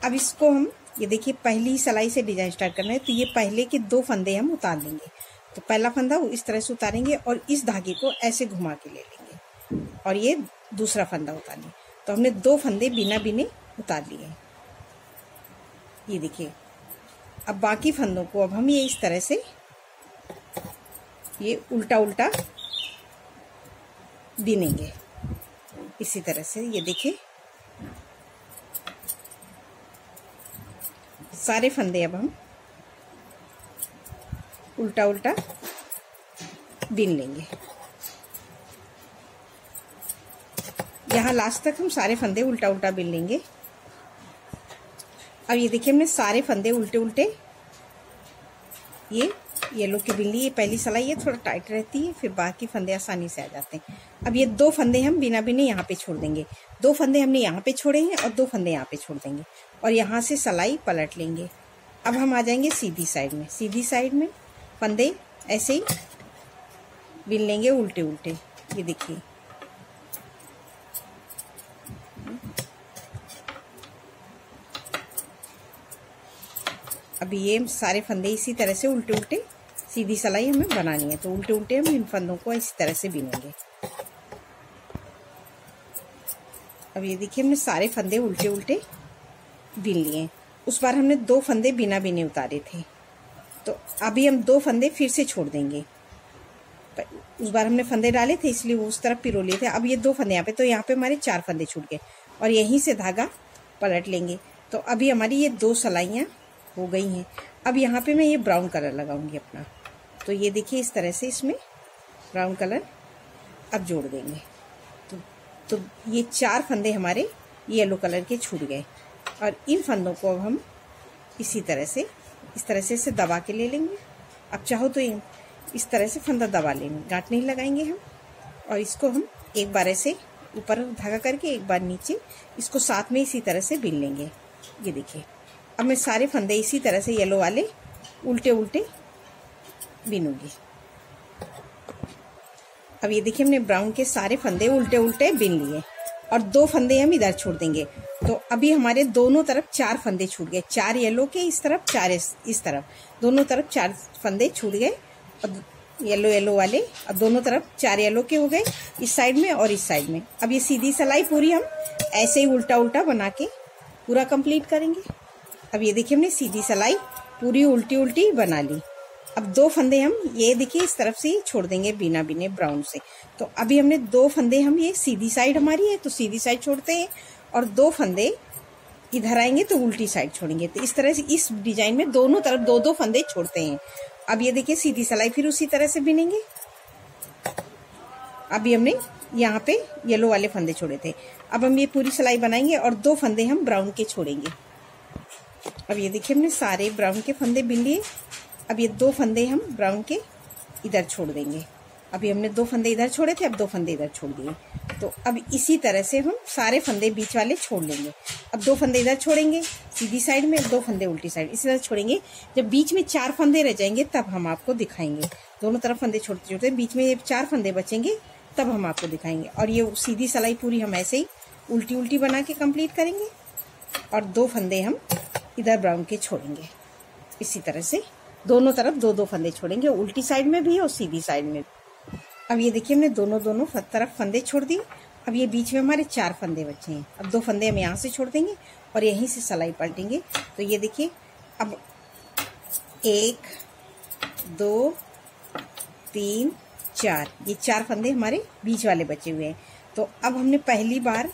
अब इसको हम ये देखिए पहली सिलाई से डिजाइन स्टार्ट करना है, तो ये पहले के 2 फंदे हम उतार लेंगे। तो पहला फंदा इस तरह से उतारेंगे और इस धागे को ऐसे घुमा के ले लेंगे और ये दूसरा फंदा उतारेंगे। तो हमने 2 फंदे बिना बिने उतार लिए। ये देखिए अब बाकी फंदों को अब हम ये इस तरह से ये उल्टा उल्टा बिनेंगे इसी तरह से। ये देखिए सारे फंदे अब हम उल्टा उल्टा बिन लेंगे। यहाँ लास्ट तक हम सारे फंदे उल्टा उल्टा बिन लेंगे। अब ये देखिए हमने सारे फंदे उल्टे उल्टे ये येलो की बिन ली। ये पहली सिलाई है थोड़ा टाइट रहती है, फिर बाकी फंदे आसानी से आ जाते हैं। अब ये 2 फंदे हम बिना बिने यहाँ पे छोड़ देंगे। 2 फंदे हमने यहाँ पे छोड़े हैं और 2 फंदे यहाँ पे छोड़ देंगे और यहाँ से सिलाई पलट लेंगे। अब हम आ जाएंगे सीधी साइड में। सीधी साइड में फंदे ऐसे ही बिन लेंगे उल्टे उल्टे। ये देखिए अभी ये सारे फंदे इसी तरह से उल्टे उल्टे सीधी सिलाई हमें बनानी है, तो उल्टे उल्टे हम इन फंदों को इसी तरह से बिनेंगे। अब ये देखिए हमने सारे फंदे उल्टे उल्टे बिन लिए। उस बार हमने 2 फंदे बिना बिने उतारे थे, तो अभी हम 2 फंदे फिर से छोड़ देंगे। उस बार हमने फंदे डाले थे इसलिए वो उस तरफ पिरो लिए थे। अब ये 2 फंदे यहाँ पे, तो यहाँ पे हमारे 4 फंदे छूट गए और यहीं से धागा पलट लेंगे। तो अभी हमारी ये 2 सिलाइयाँ हो गई हैं। अब यहाँ पे मैं ये ब्राउन कलर लगाऊंगी अपना। तो ये देखिए इस तरह से इसमें ब्राउन कलर अब जोड़ देंगे। तो ये 4 फंदे हमारे येलो कलर के छूट गए और इन फंदों को अब हम इसी तरह से इस तरह से इसे दबा के ले लेंगे। अब चाहो तो इस तरह से फंदा दबा लेंगे, गांठ नहीं लगाएंगे हम। और इसको हम एक बार ऐसे ऊपर धागा करके एक बार नीचे इसको साथ में इसी तरह से बिन लेंगे। ये देखिए अब मैं सारे फंदे इसी तरह से येलो वाले उल्टे उल्टे बिनूंगी। अब ये देखिए हमने ब्राउन के सारे फंदे उल्टे उल्टे बिन लिए और 2 फंदे हम इधर छोड़ देंगे। तो अभी हमारे दोनों तरफ 4 फंदे छूट गए। 4 येलो के इस तरफ, 4 इस तरफ, दोनों तरफ 4 फंदे छूट गए और येलो येलो वाले अब दोनों तरफ 4 येलो के हो गए, इस साइड में और इस साइड में। अब ये सीधी सिलाई पूरी हम ऐसे ही उल्टा उल्टा बना के पूरा कंप्लीट करेंगे। अब ये देखिए हमने सीधी सिलाई पूरी उल्टी उल्टी बना ली। अब 2 फंदे हम ये देखिए इस तरफ से ही छोड़ देंगे बिना बिने ब्राउन से। तो अभी हमने 2 फंदे हम ये सीधी साइड हमारी है तो सीधी साइड छोड़ते हैं और 2 फंदे इधर आएंगे तो उल्टी साइड छोड़ेंगे। तो इस तरह से इस डिजाइन में दोनों तरफ 2-2 फंदे छोड़ते हैं। अब ये देखिए सीधी सिलाई फिर उसी तरह से बिनेंगे। अभी हमने यहाँ पे येलो वाले फंदे छोड़े थे, अब हम ये पूरी सिलाई बनाएंगे और 2 फंदे हम ब्राउन के छोड़ेंगे। अब ये देखिए हमने सारे ब्राउन के फंदे बिन लिए। अब ये 2 फंदे हम ब्राउन के इधर छोड़ देंगे। अभी हमने 2 फंदे इधर छोड़े थे, अब 2 फंदे इधर छोड़ दिए। तो अब इसी तरह से हम सारे फंदे बीच वाले छोड़ लेंगे। अब 2 फंदे इधर छोड़ेंगे सीधी साइड में, 2 फंदे उल्टी साइड इसी तरह छोड़ेंगे। जब बीच में 4 फंदे रह जाएंगे तब हम आपको दिखाएंगे। दोनों तरफ फंदे छोड़ते छोड़ते बीच में 4 फंदे बचेंगे तब हम आपको दिखाएंगे। और ये सीधी सिलाई पूरी हम ऐसे ही उल्टी उल्टी बना के कंप्लीट करेंगे और 2 फंदे हम इधर ब्राउन के छोड़ेंगे। इसी तरह से दोनों तरफ 2-2 फंदे छोड़ेंगे, उल्टी साइड में भी और सीधी साइड में। अब ये देखिए हमने दोनों तरफ फंदे छोड़ दिए। अब ये बीच में हमारे 4 फंदे बचे हैं। अब 2 फंदे हम यहाँ से छोड़ देंगे और यहीं से सिलाई पलटेंगे। तो ये देखिए अब 1 2 3 4 ये 4 फंदे हमारे बीच वाले बचे हुए हैं। तो अब हमने पहली बार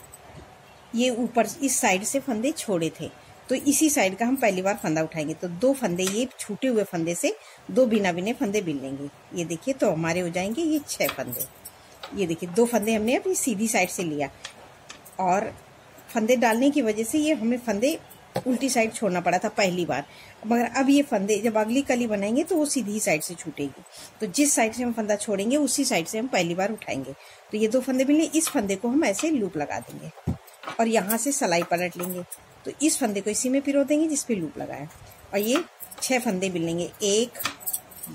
ये ऊपर इस साइड से फंदे छोड़े थे, तो इसी साइड का हम पहली बार फंदा उठाएंगे। तो 2 फंदे ये छूटे हुए फंदे से 2 बिना बिने फंदे बिन लेंगे। ये देखिए तो हमारे हो जाएंगे ये 6 फंदे। ये देखिए 2 फंदे हमने अभी सीधी साइड से लिया और फंदे डालने की वजह से ये हमें फंदे उल्टी साइड छोड़ना पड़ा था पहली बार, मगर अब ये फंदे जब अगली कली बनाएंगे तो वो सीधी साइड से छूटेगी। तो जिस साइड से हम फंदा छोड़ेंगे उसी साइड से हम पहली बार उठाएंगे। तो ये 2 फंदे मिले, इस फंदे को हम ऐसे लूप लगा देंगे और यहाँ से सिलाई पलट लेंगे। तो इस फंदे को इसी में पिरो देंगे जिस पे लूप लगाया और ये 6 फंदे बिन लेंगे। 1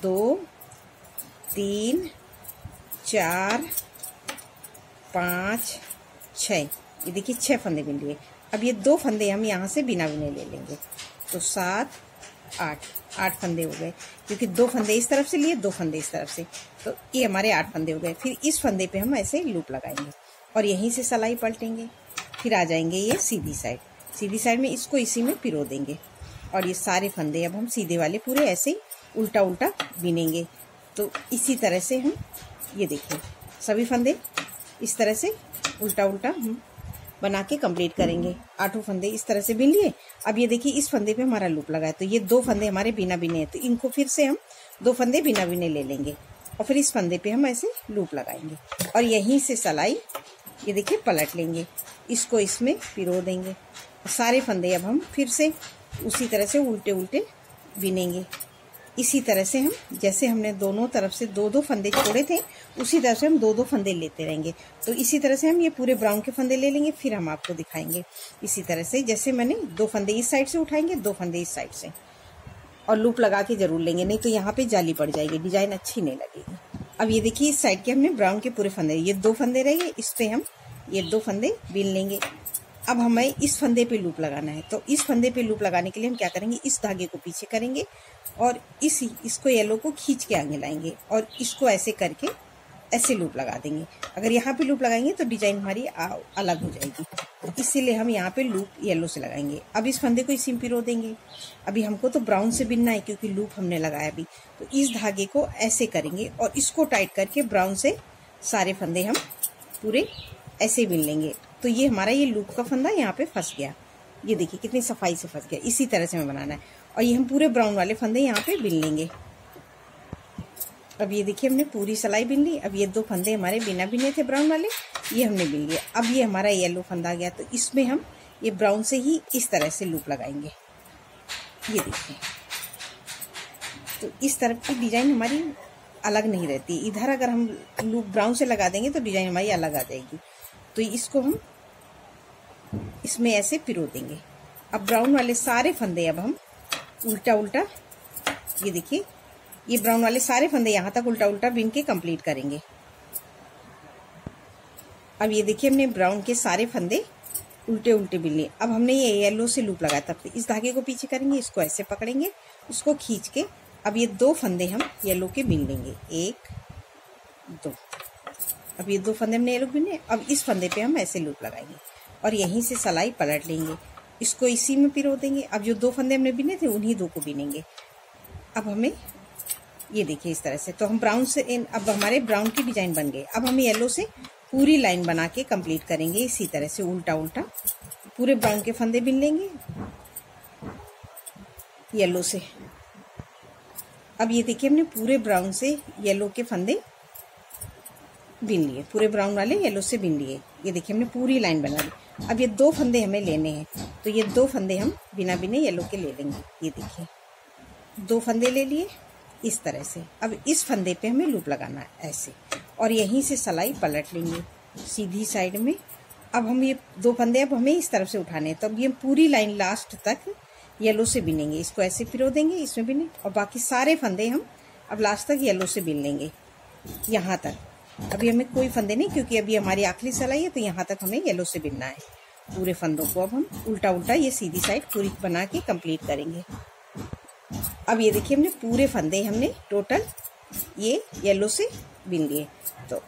2 3 4 5 6 ये देखिए 6 फंदे बिन लिए। अब ये 2 फंदे हम यहाँ से बिना बुने ले लेंगे। तो 7 8 फंदे हो गए, क्योंकि 2 फंदे इस तरफ से लिए, 2 फंदे इस तरफ से, तो ये हमारे 8 फंदे हो गए। फिर इस फंदे पे हम ऐसे लूप लगाएंगे और यहीं से सिलाई पलटेंगे। फिर आ जाएंगे ये सीधी साइड में, इसको इसी में पिरो देंगे और ये सारे फंदे अब हम सीधे वाले पूरे ऐसे उल्टा उल्टा बिनेंगे। तो इसी तरह से हम ये देखिए सभी फंदे इस तरह से उल्टा उल्टा हम बना के कंप्लीट करेंगे। 8 फंदे इस तरह से बिन लिए। अब ये देखिए इस फंदे पे हमारा लूप लगा है, तो ये 2 फंदे हमारे बिना बिने हैं, तो इनको फिर से हम 2 फंदे बिना बिने ले लेंगे और फिर इस फंदे पे हम ऐसे लूप लगाएंगे और यहीं से सिलाई ये देखिए पलट लेंगे, इसको इसमें पिरो देंगे। सारे फंदे अब हम फिर से उसी तरह से उल्टे उल्टे बिनेंगे। इसी तरह से हम जैसे हमने दोनों तरफ से 2-2 फंदे छोड़े थे, उसी तरह से हम 2-2 फंदे लेते रहेंगे। तो इसी तरह से हम ये पूरे ब्राउन के फंदे ले लेंगे, फिर हम आपको दिखाएंगे। इसी तरह से जैसे मैंने 2 फंदे इस साइड से उठाएंगे, 2 फंदे इस साइड से, और लूप लगा के जरूर लेंगे, नहीं तो यहाँ पे जाली पड़ जाएगी, डिजाइन अच्छी नहीं लगेगी। अब ये देखिए इस साइड के हमने ब्राउन के पूरे फंदे, ये 2 फंदे रहेंगे, इस पे हम ये 2 फंदे बिन लेंगे। अब हमें इस फंदे पे लूप लगाना है, तो इस फंदे पे लूप लगाने के लिए हम क्या करेंगे, इस धागे को पीछे करेंगे और इसको येलो को खींच के आगे लाएंगे और इसको ऐसे करके ऐसे लूप लगा देंगे। अगर यहाँ पे लूप लगाएंगे तो डिजाइन हमारी अलग हो जाएगी, तो इसीलिए हम यहाँ पे लूप येलो से लगाएंगे। अब इस फंदे को इसी में पिरो देंगे। अभी हमको तो ब्राउन से बिनना है क्योंकि लूप हमने लगाया अभी, तो इस धागे को ऐसे करेंगे और इसको टाइट करके ब्राउन से सारे फंदे हम पूरे ऐसे बिन लेंगे। तो ये हमारा ये लूप का फंदा यहाँ पे फंस गया, ये देखिए कितनी सफाई से फंस गया। इसी तरह से हमें बनाना है और ये हम पूरे ब्राउन वाले फंदे यहाँ पे बिन लेंगे। अब ये देखिए हमने पूरी सिलाई बिन ली। अब ये 2 फंदे हमारे बिना बिने थे ब्राउन वाले, ये हमने बिन लिए। अब ये हमारा येलो फंदा आ गया, तो इसमें हम ये ब्राउन से ही इस तरह से लूप लगाएंगे, ये देखिए। तो इस तरफ की डिजाइन हमारी अलग नहीं रहती, इधर अगर हम लूप ब्राउन से लगा देंगे तो डिजाइन हमारी अलग आ जाएगी। तो इसको हम इसमें ऐसे पिरो देंगे। अब ब्राउन वाले सारे फंदे अब हम उल्टा उल्टा, ये देखिए ये ब्राउन वाले सारे फंदे यहाँ तक उल्टा उल्टा बिन के कंप्लीट करेंगे। अब ये देखिए हमने ब्राउन के सारे फंदे उल्टे उल्टे बिन लिए। अब हमने ये येलो से लूप लगाया, तब इस धागे को पीछे करेंगे, इसको ऐसे पकड़ेंगे, उसको खींच के अब ये 2 फंदे हम येलो के बिन लेंगे, 1 2। अब ये 2 फंदे हमने येलो बिने। अब इस फंदे पे हम ऐसे लूप लगाएंगे और यहीं से सिलाई पलट लेंगे, इसको इसी में पिरो देंगे। अब जो 2 फंदे हमने बिने थे उन्हीं 2 को बिनेंगे। अब हमें ये देखिए इस तरह से, तो हम ब्राउन से अब हमारे ब्राउन की डिजाइन बन गई। अब हम येलो से पूरी लाइन बना के कंप्लीट करेंगे, इसी तरह से उल्टा उल्टा पूरे ब्राउन के फंदे बिन लेंगे येलो से। अब ये देखिए हमने पूरे ब्राउन से येलो के फंदे बिन लिए, पूरे ब्राउन वाले येलो से बिन लिए। ये देखिए हमने पूरी लाइन बना ली। अब ये 2 फंदे हमें लेने हैं, तो ये 2 फंदे हम बिना बिने येलो के ले लेंगे। ये देखिए 2 फंदे ले लिए इस तरह से। अब इस फंदे पे हमें लूप लगाना है ऐसे, और यहीं से सिलाई पलट लेंगे सीधी साइड में। अब हम ये 2 फंदे अब हमें इस तरफ से उठाने हैं, तो अब ये पूरी लाइन लास्ट तक येलो से बिनेंगे, इसको ऐसे पिरो देंगे, इसमें बिने, और बाकी सारे फंदे हम अब लास्ट तक येलो से बिन लेंगे यहाँ तक। अभी हमें कोई फंदे नहीं, क्योंकि अभी हमारी आखिरी सिलाई है, तो यहाँ तक हमें येलो से बिनना है पूरे फंदों को। अब हम उल्टा उल्टा ये सीधी साइड पूरी बना के कंप्लीट करेंगे। अब ये देखिए हमने पूरे फंदे हमने टोटल ये येलो से बिन लिए। तो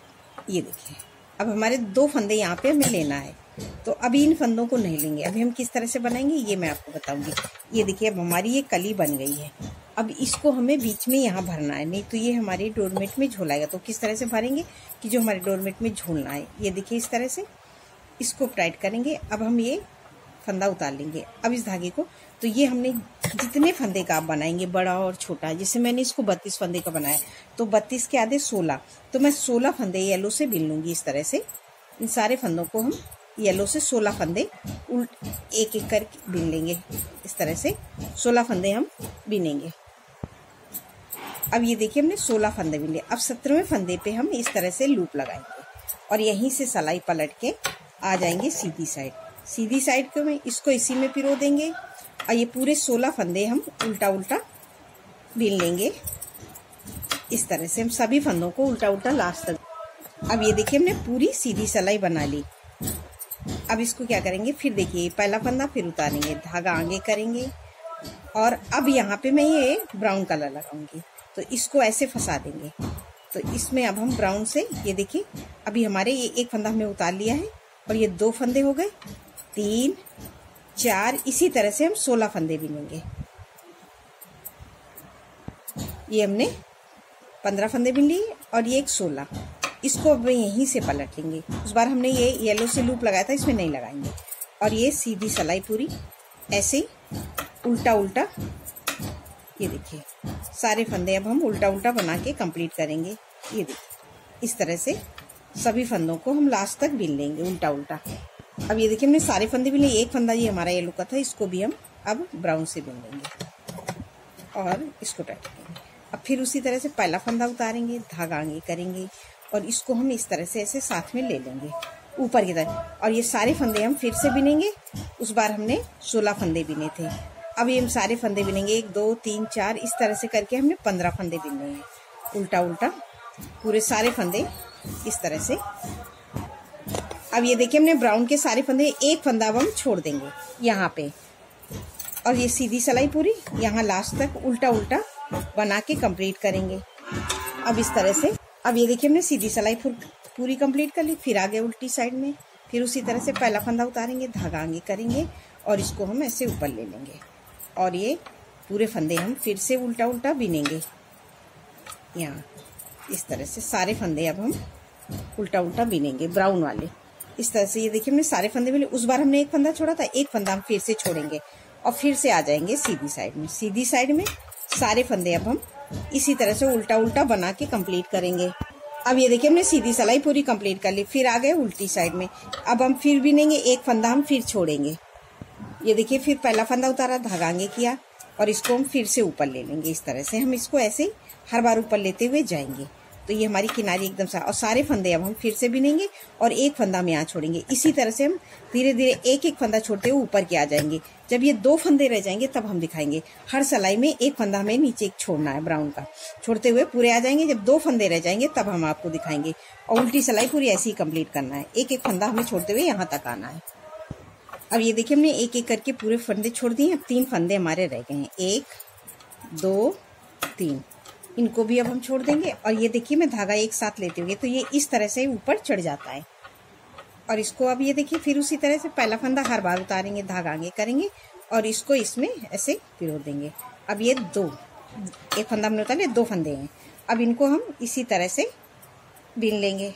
ये देखिए अब हमारे 2 फंदे यहाँ पे हमें लेना है, तो अभी इन फंदों को नहीं लेंगे। अभी हम किस तरह से बनाएंगे ये मैं आपको बताऊंगी। ये देखिए अब हमारी ये कली बन गई है। अब इसको हमें बीच में यहाँ भरना है, नहीं तो ये हमारे डोरमेट में झोलाएगा। तो किस तरह से भरेंगे कि जो हमारे डोरमेट में झूलना है, ये देखिए इस तरह से इसको टाइट करेंगे। अब हम ये फंदा उतार लेंगे अब इस धागे को। तो ये हमने जितने फंदे का आप बनाएंगे, बड़ा और छोटा, जैसे मैंने इसको 32 फंदे का बनाया, तो 32 के आधे 16, तो मैं 16 फंदे येलो से बिन लूंगी इस तरह से। इन सारे फंदों को हम येलो से 16 फंदे एक एक करके बिन लेंगे, इस तरह से 16 फंदे हम बिनेंगे। अब ये देखिए हमने 16 फंदे बिन लिए। अब 17वें फंदे पे हम इस तरह से लूप लगाएंगे और यहीं से सिलाई पलट के आ जाएंगे सीधी साइड। सीधी साइड को में इसको इसी में पिरो देंगे और ये पूरे 16 फंदे हम उल्टा उल्टा बिन लेंगे। इस तरह से हम सभी फंदों को उल्टा उल्टा लास्ट तक। अब ये देखिए हमने पूरी सीधी सिलाई बना ली। अब इसको क्या करेंगे, फिर देखिए पहला फंदा फिर उतारेंगे, धागा आगे करेंगे और अब यहाँ पे मैं ये ब्राउन कलर लगाऊंगी, तो इसको ऐसे फंसा देंगे। तो इसमें अब हम ब्राउन से ये देखिए अभी हमारे ये एक फंदा हमने उतार लिया है और ये 2 फंदे हो गए, 3 4, इसी तरह से हम 16 फंदे बिनेंगे। ये हमने 15 फंदे बिन लिए और ये एक 16। इसको अब यहीं से पलट लेंगे। उस बार हमने ये येलो से लूप लगाया था, इसमें नहीं लगाएंगे। और ये सीधी सिलाई पूरी ऐसे उल्टा उल्टा, ये देखिए सारे फंदे अब हम उल्टा उल्टा बना के कंप्लीट करेंगे। ये देखिए इस तरह से सभी फंदों को हम लास्ट तक बिन लेंगे उल्टा उल्टा। अब ये देखिए हमने सारे फंदे बिन लिए। एक फंदा ये हमारा येलो का था, इसको भी हम अब ब्राउन से बिन लेंगे और इसको टाइट करेंगे। अब फिर उसी तरह से पहला फंदा उतारेंगे, धागा आगे करेंगे और इसको हम इस तरह से ऐसे साथ में ले लेंगे ऊपर की तरफ। और ये सारे फंदे हम फिर से बिनेंगे। उस बार हमने 16 फंदे बिने थे, अब ये हम सारे फंदे बिनेंगे 1 2 3 4, इस तरह से करके हमने 15 फंदे बिनने हैं उल्टा उल्टा पूरे सारे फंदे इस तरह से। अब ये देखिए हमने ब्राउन के सारे फंदे, एक फंदा अब हम छोड़ देंगे यहाँ पे और ये सीधी सिलाई पूरी यहाँ लास्ट तक उल्टा उल्टा बना के कंप्लीट करेंगे। अब इस तरह से अब ये देखिए हमने सीधी सिलाई पूरी कंप्लीट कर ली। फिर आगे उल्टी साइड में फिर उसी तरह से पहला फंदा उतारेंगे, धागा आगे करेंगे और इसको हम ऐसे ऊपर ले लेंगे और ये पूरे फंदे हम फिर से उल्टा उल्टा बिनेंगे यहाँ इस तरह से। सारे फंदे अब हम उल्टा उल्टा बिनेंगे ब्राउन वाले इस तरह से। ये देखिए हमने सारे फंदे बिने। उस बार हमने एक फंदा छोड़ा था, एक फंदा हम फिर से छोड़ेंगे और फिर से आ जाएंगे सीधी साइड में। सीधी साइड में सारे फंदे अब हम इसी तरह से उल्टा उल्टा बना के कंप्लीट करेंगे। अब ये देखिए हमने सीधी सिलाई पूरी कंप्लीट कर ली। फिर आ गए उल्टी साइड में। अब हम फिर बिनेंगे, एक फंदा हम फिर छोड़ेंगे। ये देखिए फिर पहला फंदा उतारा, धागा आगे किया और इसको हम फिर से ऊपर ले लेंगे। इस तरह से हम इसको ऐसे हर बार ऊपर लेते हुए जाएंगे। तो ये हमारी किनारी एकदम सा। और सारे फंदे अब हम फिर से बिनेंगे और एक फंदा हम यहाँ छोड़ेंगे। इसी तरह से हम धीरे धीरे एक एक फंदा छोड़ते हुए ऊपर के आ जाएंगे। जब ये 2 फंदे रह जाएंगे तब हम दिखाएंगे। हर सिलाई में एक फंदा हमें नीचे एक छोड़ना है ब्राउन का, छोड़ते हुए पूरे आ जाएंगे। जब 2 फंदे रह जाएंगे तब हम आपको दिखाएंगे। और उल्टी सिलाई पूरी ऐसे ही कंप्लीट करना है, एक एक फंदा हमें छोड़ते हुए यहाँ तक आना है। अब ये देखिए हमने एक एक करके पूरे फंदे छोड़ दिए। अब 3 फंदे हमारे रह गए हैं, 1 2 3। इनको भी अब हम छोड़ देंगे और ये देखिए मैं धागा एक साथ लेते हुए तो ये इस तरह से ऊपर चढ़ जाता है। और इसको अब ये देखिए फिर उसी तरह से पहला फंदा हर बार उतारेंगे, धागा आगे करेंगे और इसको इसमें ऐसे पिरो देंगे। अब ये 2, एक फंदा हमने उतार लिया, 2 फंदे हैं। अब इनको हम इसी तरह से बिन लेंगे।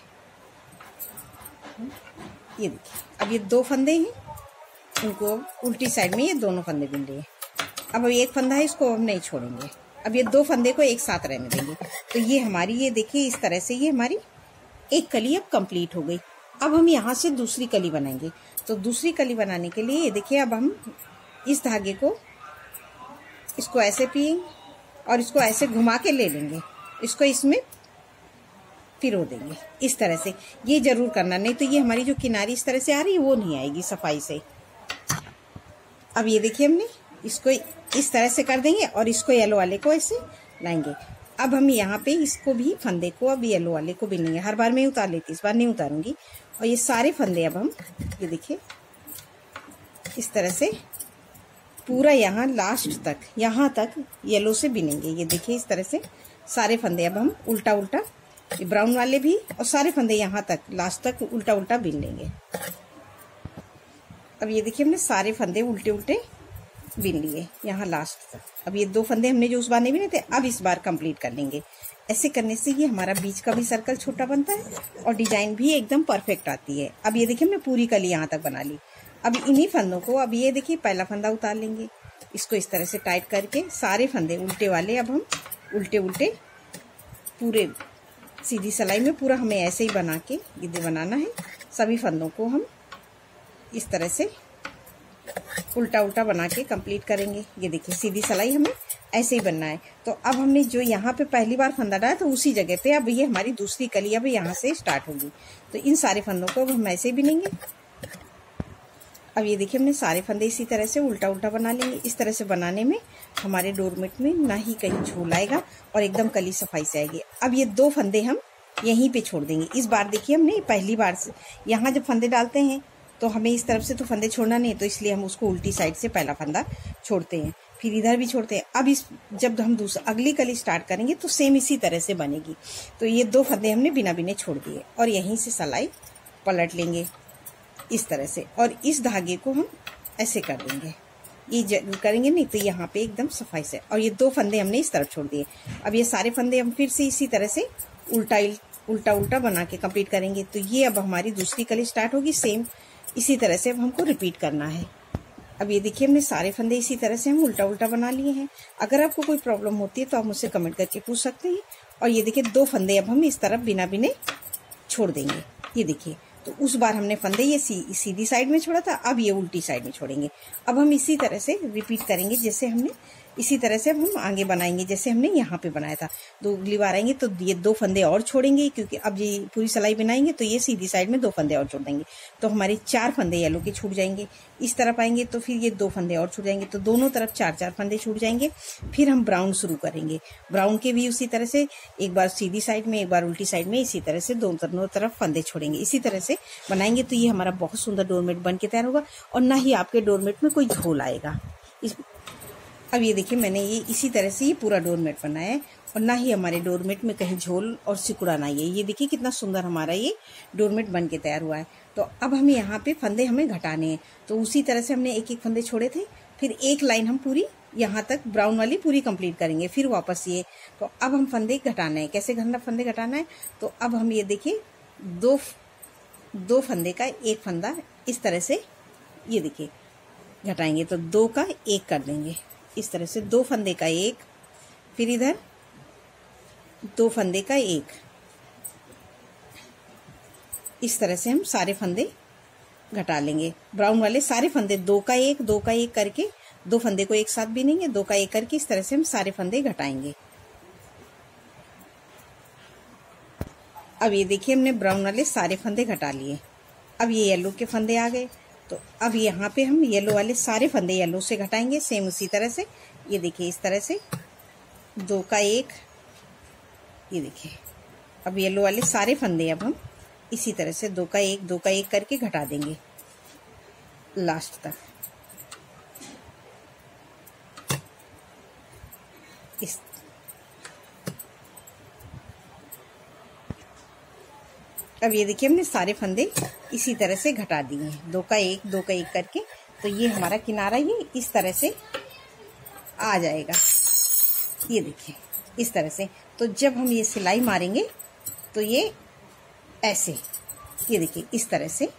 ये देखिए अब ये 2 फंदे हैं, इनको उल्टी साइड में ये दोनों फंदे बिन लिए। अब एक फंदा है, इसको हम नहीं छोड़ेंगे। अब ये 2 फंदे को एक साथ रहने देंगे। तो ये हमारी ये देखिए इस तरह से ये हमारी एक कली अब कंप्लीट हो गई। अब हम यहाँ से दूसरी कली बनाएंगे। तो दूसरी कली बनाने के लिए ये देखिए अब हम इस धागे को इसको ऐसे पिएंगे और इसको ऐसे घुमा के ले लेंगे, इसको इसमें पिरो देंगे इस तरह से। ये जरूर करना, नहीं तो ये हमारी जो किनारी इस तरह से आ रही है वो नहीं आएगी सफाई से। अब ये देखिए हमने इसको इस तरह से कर देंगे और इसको येलो वाले को ऐसे लाएंगे। अब हम यहाँ पे इसको भी फंदे को अब येलो वाले को बिनेंगे। हर बार मैं उतार लेती, इस बार नहीं उतारूंगी। और ये सारे फंदे अब हम ये देखिए इस तरह से पूरा यहाँ लास्ट तक यहाँ तक येलो से बिनेंगे। ये देखिए इस तरह से सारे फंदे अब हम उल्टा उल्टा, ये ब्राउन वाले भी और सारे फंदे यहाँ तक लास्ट तक उल्टा उल्टा बिन लेंगे। अब ये देखिए हमने सारे फंदे उल्टे उल्टे बिन लिए यहाँ लास्ट तक। अब ये 2 फंदे हमने जो उस बार नहीं बिने थे अब इस बार कंप्लीट कर लेंगे। ऐसे करने से ये हमारा बीच का भी सर्कल छोटा बनता है और डिजाइन भी एकदम परफेक्ट आती है। अब ये देखिए हमने पूरी कली यहाँ तक बना ली। अब इन्हीं फंदों को अब ये देखिए पहला फंदा उतार लेंगे, इसको इस तरह से टाइट करके सारे फंदे उल्टे वाले अब हम उल्टे उल्टे पूरे सीधी सिलाई में पूरा हमें ऐसे ही बना के ये बनाना है। सभी फंदों को हम इस तरह से उल्टा उल्टा बना के कंप्लीट करेंगे। ये देखिए सीधी सिलाई हमें ऐसे ही बनना है। तो अब हमने जो यहाँ पे पहली बार फंदा डाला तो उसी जगह पे अब ये हमारी दूसरी कली अब यहाँ से स्टार्ट होगी। तो इन सारे फंदों को अब हम ऐसे ही बिनेंगे। अब ये देखिए हमने सारे फंदे इसी तरह से उल्टा उल्टा बना लेंगे। इस तरह से बनाने में हमारे डोरमेट में ना ही कहीं झूल आएगा और एकदम कली सफाई से आएगी। अब ये 2 फंदे हम यहीं पे छोड़ देंगे। इस बार देखिए हमने पहली बार से यहाँ जब फंदे डालते हैं तो हमें इस तरफ से तो फंदे छोड़ना नहीं, तो इसलिए हम उसको उल्टी साइड से पहला फंदा छोड़ते हैं, फिर इधर भी छोड़ते हैं। अब जब हम अगली कली स्टार्ट करेंगे तो सेम इसी तरह से बनेगी। तो ये 2 फंदे हमने बिना बिने छोड़ दिए और यहीं से सिलाई पलट लेंगे इस तरह से, और इस धागे को हम ऐसे कर देंगे। ये जरूर करेंगे, नहीं तो यहाँ पे एकदम सफाई से। और ये 2 फंदे हमने इस तरफ छोड़ दिए। अब ये सारे फंदे हम फिर से इसी तरह से उल्टा बना के कंप्लीट करेंगे। तो ये अब हमारी दूसरी कली स्टार्ट होगी। सेम इसी तरह से अब हमको रिपीट करना है। अब ये देखिए हमने सारे फंदे इसी तरह से हम उल्टा बना लिए हैं। अगर आपको कोई प्रॉब्लम होती है तो आप मुझसे कमेंट करके पूछ सकते हैं। और ये देखिए 2 फंदे अब हम इस तरफ बिना बिने छोड़ देंगे। ये देखिए, तो उस बार हमने फंदे ये सीधी साइड में छोड़ा था, अब ये उल्टी साइड में छोड़ेंगे। अब हम इसी तरह से रिपीट करेंगे, जैसे हमने इसी तरह से अब हम आगे बनाएंगे जैसे हमने यहाँ पे बनाया था। तो अगली बार आएंगे तो ये 2 फंदे और छोड़ेंगे, क्योंकि अब ये पूरी सिलाई बनाएंगे तो ये सीधी साइड में 2 फंदे और छोड़ देंगे। तो हमारे 4 फंदे येलो के छूट जाएंगे। इस तरफ आएंगे तो फिर ये 2 फंदे और छूट जाएंगे, तो दोनों तरफ 4 फंदे छूट जाएंगे। फिर हम ब्राउन शुरू करेंगे। ब्राउन के भी उसी तरह से एक बार सीधी साइड में, एक बार उल्टी साइड में, इसी तरह से दोनों तरफ फंदे छोड़ेंगे। इसी तरह से बनाएंगे तो ये हमारा बहुत सुंदर डोरमेट बन के तैयार होगा, और ना ही आपके डोरमेट में कोई झोल आएगा। अब ये देखिए मैंने ये इसी तरह से ये पूरा डोरमेट बनाया है, और ना ही हमारे डोरमेट में कहीं झोल और सिकुड़ा ना। ये देखिए कितना सुंदर हमारा ये डोरमेट बन के तैयार हुआ है। तो अब हमें यहाँ पे फंदे हमें घटाने हैं। तो उसी तरह से हमने एक फंदे छोड़े थे, फिर एक लाइन हम पूरी यहाँ तक ब्राउन वाली पूरी कंप्लीट करेंगे, फिर वापस ये। तो अब हम फंदे घटाना है। कैसे फंदे घटाना है, तो अब हम ये देखिए दो फंदे का एक फंदा इस तरह से ये देखिए घटाएंगे, तो 2 का 1 कर देंगे इस तरह से। 2 फंदे का 1, फिर इधर 2 फंदे का 1, इस तरह से हम सारे फंदे घटा लेंगे। ब्राउन वाले सारे फंदे 2 का 1 करके 2 फंदे को एक साथ बीनेंगे, 2 का 1 करके इस तरह से हम सारे फंदे घटाएंगे। अब ये देखिए हमने ब्राउन वाले सारे फंदे घटा लिए। अब ये येलो के फंदे आ गए, तो अब यहाँ पे हम येलो वाले सारे फंदे येलो से घटाएंगे, सेम उसी तरह से। ये देखिए इस तरह से 2 का 1, ये देखिए। अब येलो वाले सारे फंदे अब हम इसी तरह से 2 का 1 करके घटा देंगे लास्ट तक। अब ये देखिए हमने सारे फंदे इसी तरह से घटा दिए हैं, 2 का 1 करके। तो ये हमारा किनारा ये इस तरह से आ जाएगा। ये देखिए इस तरह से। तो जब हम ये सिलाई मारेंगे तो ये ऐसे, ये देखिए इस तरह से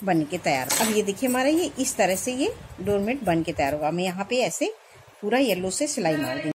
बन के तैयार। अब ये देखिए हमारा ये इस तरह से ये डोरमेट बन के तैयार होगा। हम यहाँ पे ऐसे पूरा येलो से सिलाई मार देंगे।